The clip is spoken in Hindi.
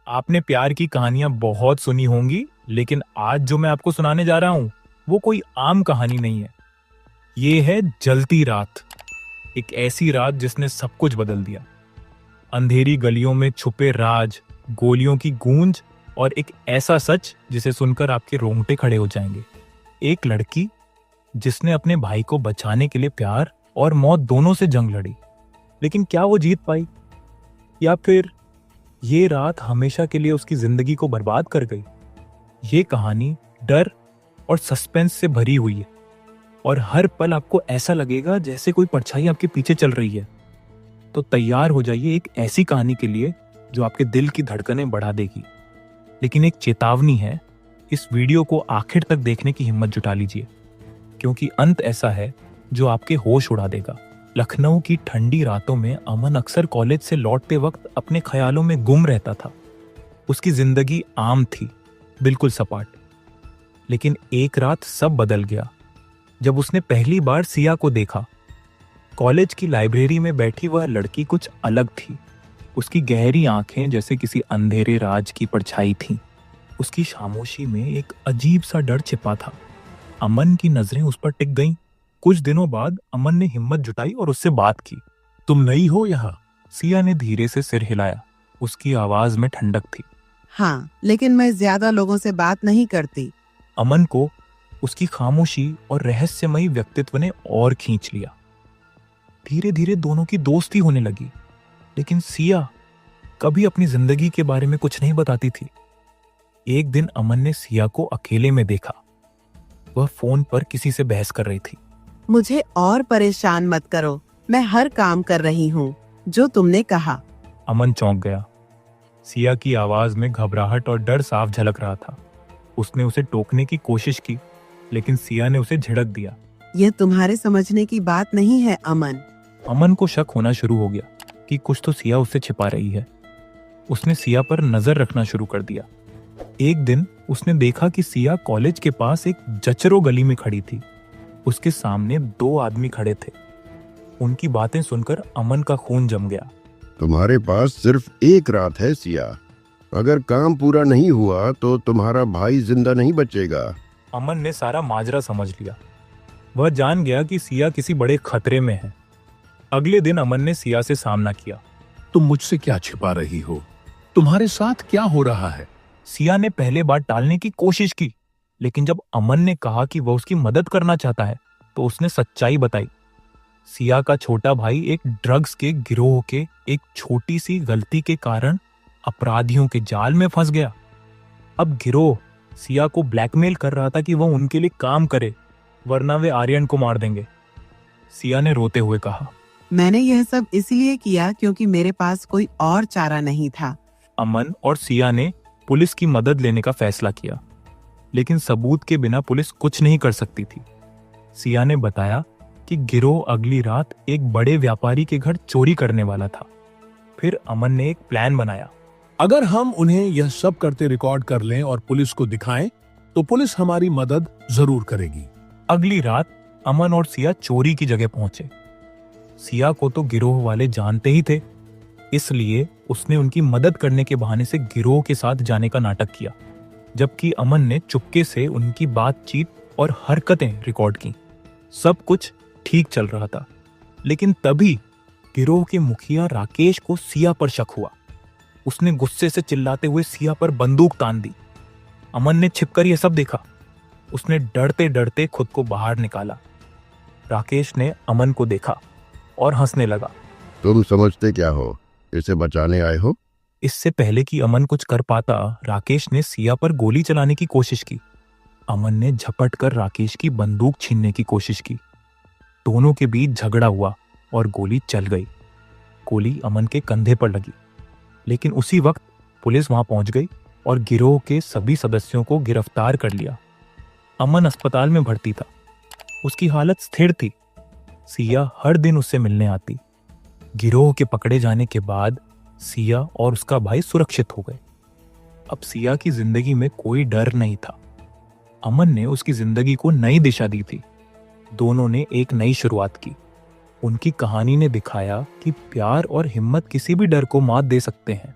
आपने प्यार की कहानियां बहुत सुनी होंगी, लेकिन आज जो मैं आपको सुनाने जा रहा हूं वो कोई आम कहानी नहीं है। ये है जलती रात। एक ऐसी रात जिसने सब कुछ बदल दिया। अंधेरी गलियों में छुपे राज, गोलियों की गूंज और एक ऐसा सच जिसे सुनकर आपके रोंगटे खड़े हो जाएंगे। एक लड़की जिसने अपने भाई को बचाने के लिए प्यार और मौत दोनों से जंग लड़ी, लेकिन क्या वो जीत पाई, या फिर ये रात हमेशा के लिए उसकी जिंदगी को बर्बाद कर गई। ये कहानी डर और सस्पेंस से भरी हुई है और हर पल आपको ऐसा लगेगा जैसे कोई परछाई आपके पीछे चल रही है। तो तैयार हो जाइए एक ऐसी कहानी के लिए जो आपके दिल की धड़कनें बढ़ा देगी। लेकिन एक चेतावनी है, इस वीडियो को आखिर तक देखने की हिम्मत जुटा लीजिए, क्योंकि अंत ऐसा है जो आपके होश उड़ा देगा। लखनऊ की ठंडी रातों में अमन अक्सर कॉलेज से लौटते वक्त अपने ख्यालों में गुम रहता था। उसकी जिंदगी आम थी, बिल्कुल सपाट। लेकिन एक रात सब बदल गया जब उसने पहली बार सिया को देखा। कॉलेज की लाइब्रेरी में बैठी वह लड़की कुछ अलग थी। उसकी गहरी आंखें जैसे किसी अंधेरे राज की परछाई थीं। उसकी खामोशी में एक अजीब सा डर छिपा था। अमन की नजरें उस पर टिक गईं। कुछ दिनों बाद अमन ने हिम्मत जुटाई और उससे बात की। तुम नई हो यहाँ? सिया ने धीरे से सिर हिलाया। उसकी आवाज में ठंडक थी। हाँ, लेकिन मैं ज्यादा लोगों से बात नहीं करती। अमन को उसकी खामोशी और रहस्यमयी व्यक्तित्व ने और खींच लिया। धीरे धीरे दोनों की दोस्ती होने लगी, लेकिन सिया कभी अपनी जिंदगी के बारे में कुछ नहीं बताती थी। एक दिन अमन ने सिया को अकेले में देखा। वह फोन पर किसी से बहस कर रही थी। मुझे और परेशान मत करो, मैं हर काम कर रही हूँ जो तुमने कहा। अमन चौंक गया। सिया की आवाज में घबराहट और डर साफ झलक रहा था। उसने उसे टोकने की कोशिश की, लेकिन सिया ने उसे झिड़क दिया। यह तुम्हारे समझने की बात नहीं है अमन। अमन को शक होना शुरू हो गया कि कुछ तो सिया उससे छिपा रही है। उसने सिया पर नजर रखना शुरू कर दिया। एक दिन उसने देखा कि सिया कॉलेज के पास एक जचरो गली में खड़ी थी। उसके सामने दो आदमी खड़े थे। उनकी बातें सुनकर अमन का खून जम गया। तुम्हारे पास सिर्फ एक रात है सिया। अगर काम पूरा नहीं हुआ तो तुम्हारा भाई जिंदा नहीं बचेगा। अमन ने सारा माजरा समझ लिया। वह जान गया कि सिया किसी बड़े खतरे में है। अगले दिन अमन ने सिया से सामना किया। तुम मुझसे क्या छिपा रही हो? तुम्हारे साथ क्या हो रहा है? सिया ने पहले बार टालने की कोशिश की, लेकिन जब अमन ने कहा कि वह उसकी मदद करना चाहता है तो उसने सच्चाई बताई। सिया का छोटा भाई एक ड्रग्स के गिरोह के एक छोटी सी गलती के कारण अपराधियों के जाल में फंस गया। अब गिरोह सिया को ब्लैकमेल कर रहा था कि वह उनके लिए काम करे, वरना वे आर्यन को मार देंगे। सिया ने रोते हुए कहा, मैंने यह सब इसलिए किया क्योंकि मेरे पास कोई और चारा नहीं था। अमन और सिया ने पुलिस की मदद लेने का फैसला किया, लेकिन सबूत के बिना पुलिस कुछ नहीं कर सकती थी। सिया ने बताया कि गिरोह अगली रात एक बड़े व्यापारी के घर चोरी करने वाला था। फिर अमन ने एक प्लान बनाया। अगर हम उन्हें यह सब करते रिकॉर्ड कर लें और पुलिस को दिखाएं, तो पुलिस हमारी मदद जरूर करेगी। अगली रात अमन और सिया चोरी की जगह पहुंचे। सिया को तो गिरोह वाले जानते ही थे, इसलिए उसने उनकी मदद करने के बहाने से गिरोह के साथ जाने का नाटक किया, जबकि अमन ने चुपके से उनकी बातचीत और हरकतें रिकॉर्ड की। सब कुछ ठीक चल रहा था, लेकिन तभी गिरोह के मुखिया राकेश को सिया पर शक हुआ। उसने गुस्से से चिल्लाते हुए सिया पर बंदूक तान दी। अमन ने छिपकर यह सब देखा। उसने डरते डरते खुद को बाहर निकाला। राकेश ने अमन को देखा और हंसने लगा। तुम समझते क्या हो? इसे बचाने आए हो? इससे पहले कि अमन कुछ कर पाता, राकेश ने सिया पर गोली चलाने की कोशिश की। अमन ने झपट कर राकेश की बंदूक छीनने की कोशिश की। दोनों के बीच झगड़ा हुआ और गोली चल गई। गोली अमन के कंधे पर लगी, लेकिन उसी वक्त पुलिस वहां पहुंच गई और गिरोह के सभी सदस्यों को गिरफ्तार कर लिया। अमन अस्पताल में भर्ती था। उसकी हालत स्थिर थी। सिया हर दिन उससे मिलने आती। गिरोह के पकड़े जाने के बाद सिया और उसका भाई सुरक्षित हो गए। अब सिया की जिंदगी में कोई डर नहीं था। अमन ने उसकी जिंदगी को नई दिशा दी थी। दोनों ने एक नई शुरुआत की। उनकी कहानी ने दिखाया कि प्यार और हिम्मत किसी भी डर को मात दे सकते हैं।